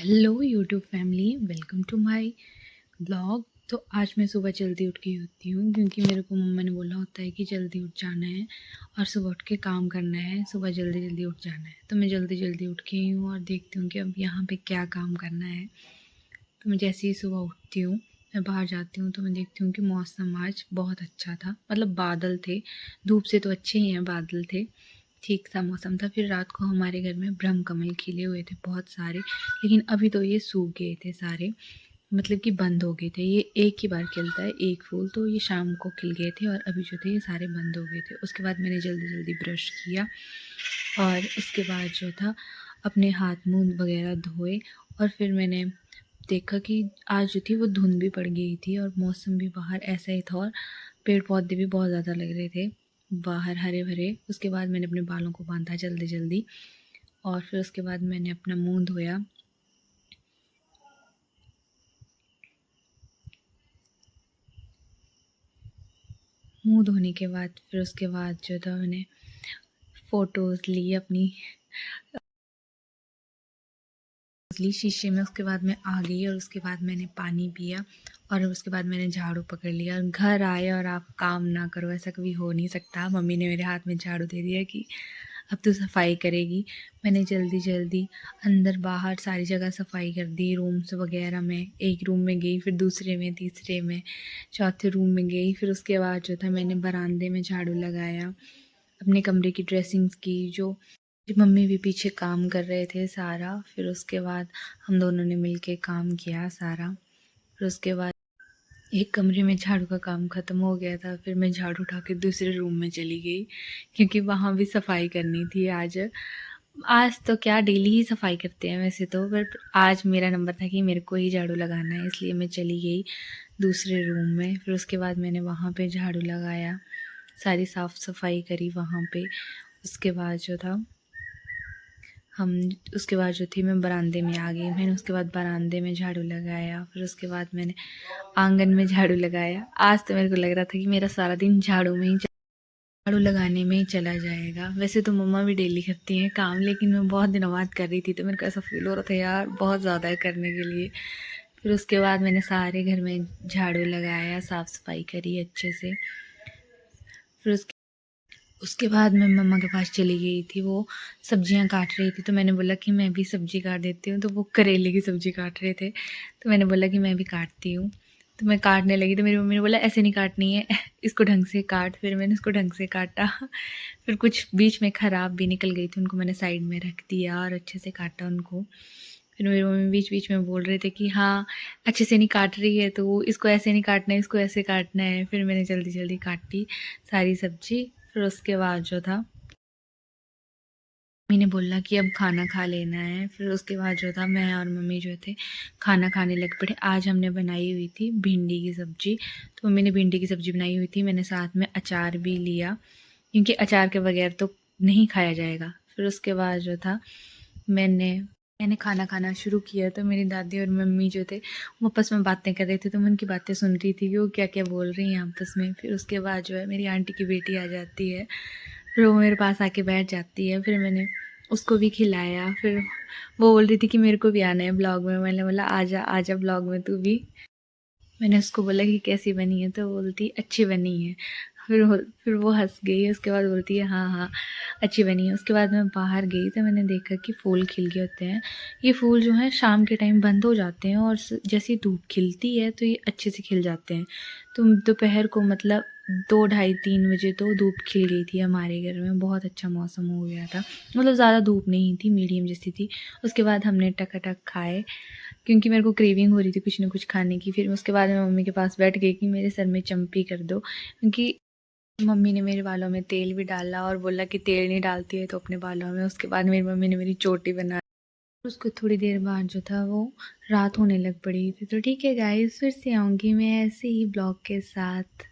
Hello YouTube family, welcome to my blog. तो आज मैं सुबह जल्दी उठ गई होती हूँ क्योंकि मेरे को मम्मा ने बोला होता है कि जल्दी उठ जाना है और सुबह उठ के काम करना है, सुबह जल्दी जल्दी उठ जाना है। तो मैं जल्दी जल्दी उठ गई हूँ और देखती हूँ कि अब यहाँ पे क्या काम करना है। तो मैं जैसे ही सुबह उठती हूँ, मैं बाहर जाती हूँ तो मैं देखती हूँ कि मौसम आज बहुत अच्छा था। मतलब बादल थे, धूप से तो अच्छे ही हैं, बादल थे, ठीक सा मौसम था। फिर रात को हमारे घर में ब्रह्म कमल खिले हुए थे बहुत सारे, लेकिन अभी तो ये सूख गए थे सारे, मतलब कि बंद हो गए थे। ये एक ही बार खिलता है एक फूल, तो ये शाम को खिल गए थे और अभी जो थे ये सारे बंद हो गए थे। उसके बाद मैंने जल्दी जल्दी ब्रश किया और उसके बाद जो था अपने हाथ मुंह वगैरह धोए। और फिर मैंने देखा कि आज जो थी वो धुंध भी पड़ गई थी और मौसम भी बाहर ऐसा ही था और पेड़ पौधे भी बहुत ज़्यादा लग रहे थे बाहर, हरे भरे। उसके बाद मैंने अपने बालों को बांधा जल्दी जल्दी और फिर उसके बाद मैंने अपना मुंह धोया। मुंह धोने के बाद फिर उसके बाद जो था मैंने फ़ोटोज़ ली अपनी, ली शीशे में। उसके बाद मैं आ गई और उसके बाद मैंने पानी पिया और उसके बाद मैंने झाड़ू पकड़ लिया। और घर आए और आप काम ना करो, ऐसा कभी हो नहीं सकता। मम्मी ने मेरे हाथ में झाड़ू दे दिया कि अब तो सफाई करेगी। मैंने जल्दी जल्दी अंदर बाहर सारी जगह सफाई कर दी, रूम्स वगैरह में। एक रूम में गई, फिर दूसरे में, तीसरे में, चौथे रूम में गई। फिर उसके बाद जो था मैंने बरामदे में झाड़ू लगाया, अपने कमरे की ड्रेसिंग्स की। जो मम्मी भी पीछे काम कर रहे थे सारा। फिर उसके बाद हम दोनों ने मिलके काम किया सारा। फिर उसके बाद एक कमरे में झाड़ू का काम ख़त्म हो गया था। फिर मैं झाड़ू उठा के दूसरे रूम में चली गई क्योंकि वहाँ भी सफाई करनी थी आज। आज तो क्या डेली ही सफाई करते हैं वैसे तो, बट आज मेरा नंबर था कि मेरे को ही झाड़ू लगाना है, इसलिए मैं चली गई दूसरे रूम में। फिर उसके बाद मैंने वहाँ पे झाड़ू लगाया, सारी साफ़ सफाई करी वहाँ पे। उसके बाद जो था हम उसके बाद जो थी मैं बरामदे में आ गई। मैंने उसके बाद बरामदे में झाड़ू लगाया, फिर उसके बाद मैंने आंगन में झाड़ू लगाया। आज तो मेरे को लग रहा था कि मेरा सारा दिन झाड़ू लगाने में ही चला जाएगा। वैसे तो मम्मा भी डेली करती हैं काम, लेकिन मैं बहुत दिनों बाद कर रही थी तो मेरे को ऐसा फील हो रहा था यार बहुत ज़्यादा है करने के लिए। फिर उसके बाद मैंने सारे घर में झाड़ू लगाया, साफ़ सफाई करी अच्छे से। फिर उसके बाद मैं मम्मा के पास चली गई थी, वो सब्जियां काट रही थी। तो मैंने बोला कि मैं भी सब्जी काट देती हूँ। तो वो करेले की सब्जी काट रहे थे, तो मैंने बोला कि मैं भी काटती हूँ। तो मैं काटने लगी तो मेरी मम्मी ने बोला ऐसे नहीं काटनी है, इसको ढंग से काट। फिर मैंने इसको ढंग से काटा। फिर कुछ बीच में ख़राब भी निकल गई थी, उनको मैंने साइड में रख दिया और अच्छे से काटा उनको। फिर मेरी मम्मी बीच बीच में बोल रहे थे कि हाँ अच्छे से नहीं काट रही है, तो इसको ऐसे नहीं काटना है, इसको ऐसे काटना है। फिर मैंने जल्दी जल्दी काटी सारी सब्जी। फिर उसके बाद जो था मम्मी ने बोला कि अब खाना खा लेना है। फिर उसके बाद जो था मैं और मम्मी जो थे खाना खाने लग पड़े। आज हमने बनाई हुई थी भिंडी की सब्ज़ी। तो मम्मी ने भिंडी की सब्ज़ी बनाई हुई थी, मैंने साथ में अचार भी लिया क्योंकि अचार के बगैर तो नहीं खाया जाएगा। फिर उसके बाद जो था मैंने मैंने खाना खाना शुरू किया। तो मेरी दादी और मम्मी जो थे वो आपस में बातें कर रहे थे, तो मैं उनकी बातें सुन रही थी कि वो क्या क्या बोल रही हैं आपस में। फिर उसके बाद जो है मेरी आंटी की बेटी आ जाती है, फिर वो मेरे पास आके बैठ जाती है। फिर मैंने उसको भी खिलाया। फिर वो बोल रही थी कि मेरे को भी आना है ब्लॉग में। मैंने बोला आजा आजा ब्लॉग में तू भी। मैंने उसको बोला कि कैसी बनी है, तो बोलती अच्छी बनी है। फिर वो हंस गई। उसके बाद बोलती है हाँ हाँ अच्छी बनी है। उसके बाद मैं बाहर गई तो मैंने देखा कि फूल खिल गए होते हैं। ये फूल जो है शाम के टाइम बंद हो जाते हैं और जैसे धूप खिलती है तो ये अच्छे से खिल जाते हैं। तो दोपहर को मतलब 2 ढाई 3 बजे तो धूप खिल गई थी हमारे घर में, बहुत अच्छा मौसम हो गया था। मतलब ज़्यादा धूप नहीं थी, मीडियम जैसी थी। उसके बाद हमने टकाटक खाए क्योंकि मेरे को क्रेविंग हो रही थी कुछ ना कुछ खाने की। फिर उसके बाद मैं मम्मी के पास बैठ गई कि मेरे सर में चम्पी कर दो, क्योंकि मम्मी ने मेरे बालों में तेल भी डाला और बोला कि तेल नहीं डालती है तो अपने बालों में। उसके बाद मेरी मम्मी ने मेरी चोटी बना, उसको थोड़ी देर बाद जो था वो रात होने लग पड़ी थी। तो ठीक है गाइस, फिर से आऊँगी मैं ऐसे ही ब्लॉग के साथ।